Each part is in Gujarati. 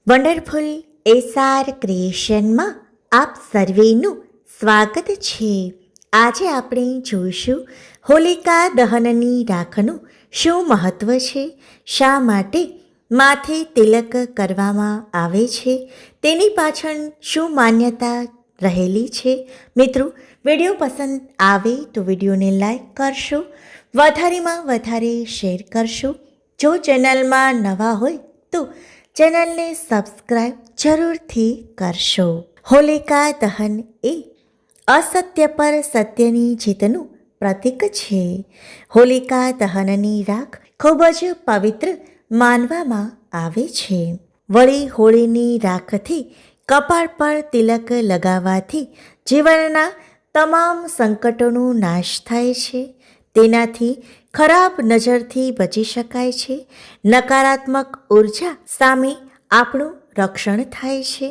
વન્ડરફુલ એસઆર ક્રિએશનમાં આપ સર્વેનું સ્વાગત છે. આજે આપણે જોઈશું હોલિકા દહનની રાખનું શું મહત્ત્વ છે, શા માટે માથે તિલક કરવામાં આવે છે, તેની પાછળ શું માન્યતા રહેલી છે. મિત્રો, વિડીયો પસંદ આવે તો વિડીયોને લાઈક કરશો, વધારેમાં વધારે શેર કરશો. જો ચેનલમાં નવા હોય તો ચેનલને સબસ્ક્રાઈબ જરૂરથી કરશો. હોલિકા દહન એ અસત્ય પર સત્યની જીતનું પ્રતીક છે. હોલિકા દહનની રાખ ખૂબ જ પવિત્ર માનવામાં આવે છે. વળી હોળીની રાખથી કપાળ પર તિલક લગાવવાથી જીવનના તમામ સંકટોનો નાશ થાય છે. તેનાથી ખરાબ નજરથી બચી શકાય છે. નકારાત્મક ઉર્જા સામે આપણું રક્ષણ થાય છે.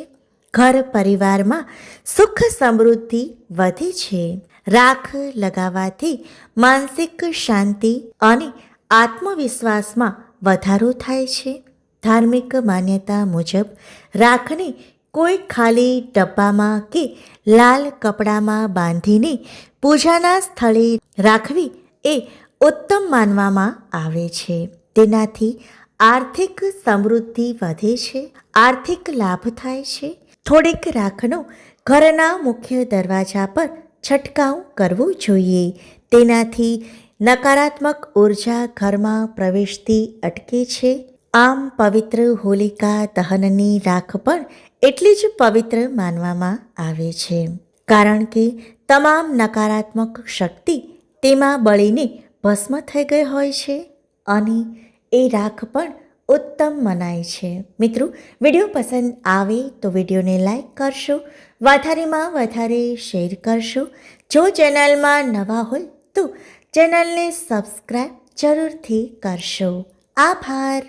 ઘર પરિવારમાં સુખ સમૃદ્ધિ વધે છે. રાખ લગાવવાથી માનસિક શાંતિ અને આત્મવિશ્વાસમાં વધારો થાય છે. ધાર્મિક માન્યતા મુજબ રાખને કોઈ ખાલી ડબ્બામાં કે લાલ કપડામાં બાંધીને પૂજાના સ્થળે રાખવી એ ઉત્તમ માનવામાં આવે છે. તેનાથી આર્થિક સમૃદ્ધિ વધે છે, આર્થિક લાભ થાય છે. થોડીક રાખનો ઘરના મુખ્ય દરવાજા પર છંટકાવ કરવો જોઈએ. તેનાથી નકારાત્મક ઉર્જા ઘરમાં પ્રવેશતી અટકે છે. આમ પવિત્ર હોલિકા દહનની રાખ પણ એટલી જ પવિત્ર માનવામાં આવે છે, કારણ કે તમામ નકારાત્મક શક્તિ તેમાં બળીને ભસ્મ થઈ ગઈ હોય છે અને એ રાખ પણ ઉત્તમ મનાય છે. મિત્રો, વિડીયો પસંદ આવે તો વિડીયોને લાઈક કરશો, વધારેમાં વધારે શેર કરશો. જો ચેનલમાં નવા હોય તો ચેનલને સબસ્ક્રાઈબ જરૂરથી કરશો. આભાર.